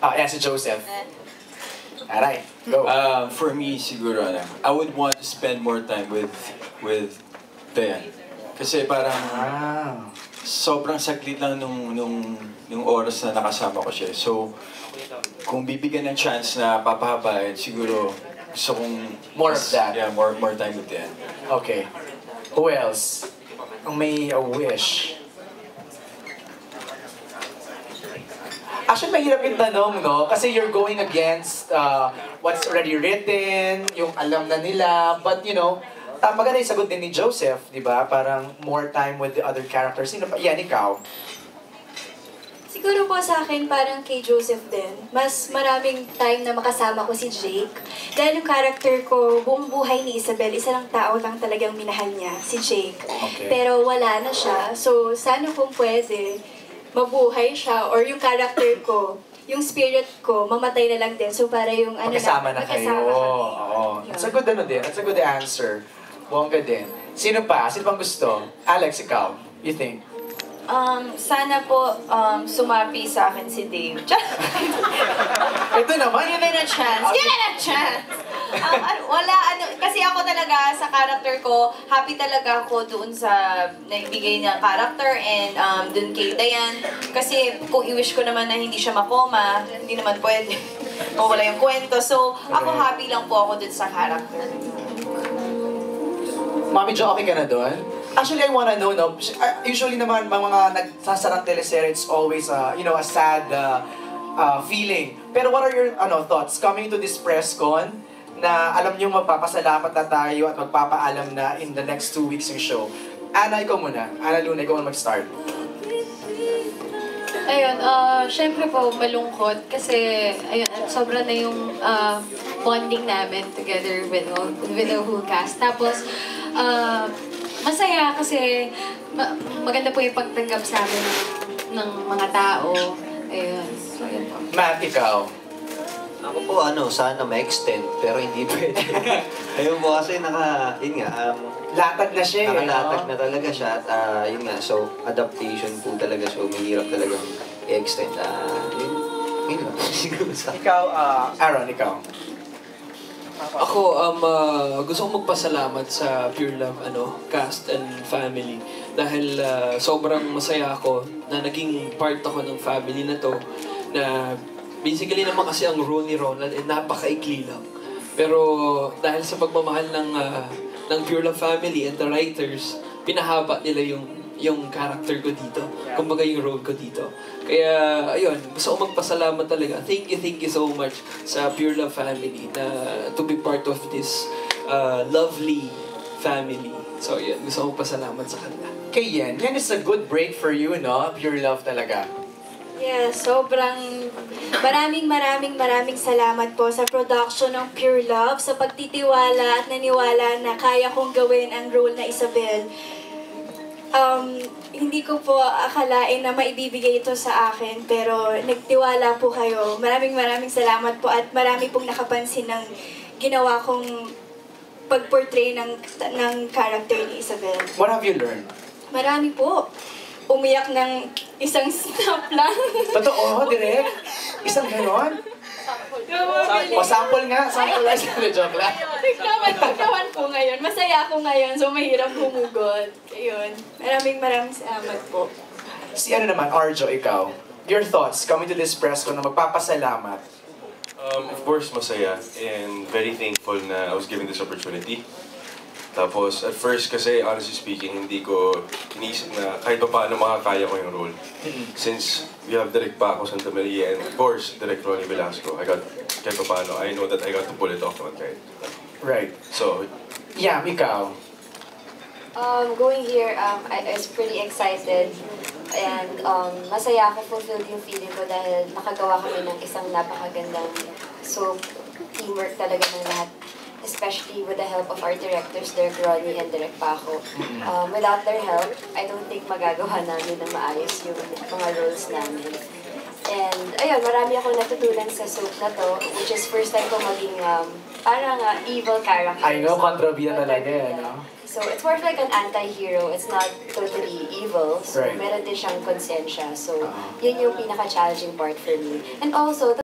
Ayan si Joseph. Alright, go. For me, siguro, I would want to spend more time with Dayan. Kasi parang sobrang saglit lang nung oras na nakasama ko siya. So, kung bibigyan ng chance na papahabain, siguro gusto kong... More of that. Yeah, more time with Dayan. Okay. Who else? Ang may wish. Actually, mahirap yung tanong, no? Kasi you're going against what's already written, yung alam na nila, but you know, maganda yung sagot din ni Joseph, di ba? Parang more time with the other characters. Sino pa? Yan, ikaw. Siguro po sa akin, parang kay Joseph din. Mas maraming time na makasama ko si Jake. Dahil yung character ko, buong buhay ni Isabel, isa lang tao lang talagang minahal niya, si Jake. Okay. Pero wala na siya. So, sana kung pwede, mabuhay siya. Or yung character ko, yung spirit ko, mamatay na lang din. So, para yung Magkasama na kayo. Oo. That's a good din. That's a good answer. Bongga din. Sino pa? Sino pang gusto? Alex, ikaw. You think? Sana po sumapi sa akin si Dave. Ito naman. Give it a chance. Give it a chance! Kasi ako talaga sa character ko, happy talaga ako doon sa naibigay niya character and doon kay Dayan. Kasi kung i-wish ko naman na hindi siya makoma, hindi naman pwede. Mawala yung kwento. So, ako happy lang po ako doon sa character. Mami Jo, okay ka na doon? Actually, I wanna know, no? Usually naman, mga nagsasarang teleserye, it's always, a sad feeling. Pero what are your thoughts coming to this press con na alam niyo magpapasalamat na tayo at magpapaalam na in the next 2 weeks yung show? Ana, ikaw muna. Ana Luna, ikaw muna mag-start. Ayun, syempre po malungkot kasi ayun, sobra na yung bonding namin together with the whole cast. Tapos, masaya kasi maganda po yung pagtanggap sa amin ng mga tao. Ayun, so yun po. Matt, ikaw. Ako po, sana ma-extend, pero hindi pwede. Ayun po kasi Latag na siya nakalatag na talaga siya. At yun nga, so adaptation po talaga. So mahirap talagang i-extend. Yun lang. Siguro sa... Ikaw, Aaron, ikaw. Ako, gusto kong magpasalamat sa Pure Love cast and family. Dahil sobrang masaya ako na naging part ako ng family na to. Na basically naman kasi ang role ni Ronald napakaikli lang. Pero dahil sa pagmamahal ng Pure Love family and the writers, pinahaba nila yung character ko dito. Kumbaga yung role ko dito. Kaya, ayun, gusto ko magpasalamat talaga. Thank you so much sa Pure Love family na to be part of this lovely family. So, yun, gusto ko pasalamat sa kanila. Kay Yen, yan is a good break for you, no? Pure Love talaga. Yeah, sobrang maraming salamat po sa production ng Pure Love, sa pagtitiwala at naniwala na kaya kong gawin ang role na Isabel. Hindi ko po akalain na maibibigay ito sa akin, pero nagtiwala po kayo. Maraming salamat po at marami pong nakapansin ng ginawa kong pag-portray ng character ni Isabel. What have you learned? Marami po. Umiyak ng isang snap lang. Totoo, direct? Isang ganon? Sample nga. Sample lang. Joke lang. Tignaman po ngayon. Masaya ako ngayon, so mahirap humugot. Ayun. Maraming salamat po. Si naman, Arjo, ikaw. Your thoughts coming to this press ko na magpapasalamat. Of course, masaya and very thankful na I was given this opportunity. Tapos, at first kasi, honestly speaking, hindi ko iniisip na kahit pa paano makakaya ko yung role. Since we have Direk Paco Santa Maria and of course, Direk Ronnie Velasco, kahit pa paano, I know that I got to pull it off naman kahit. Right. So, Yam, ikaw. Going here, I was pretty excited and masaya ako, fulfilled yung feeling ko dahil nakagawa kami ng isang napakagandang teamwork talaga ng lahat. Especially with the help of our directors, Direk Ronnie and Direk Paco. Without their help, I don't think magagawa namin na maayos yung mga roles namin. And ayun, marami akong natutunan sa soap na to, which is first time ko maging parang evil character. I know, kontrabida talaga yan, no? So it's more of like an anti-hero. It's not totally evil. So Right. meron din siyang konsensya. So yun yung pinaka-challenging part for me. And also,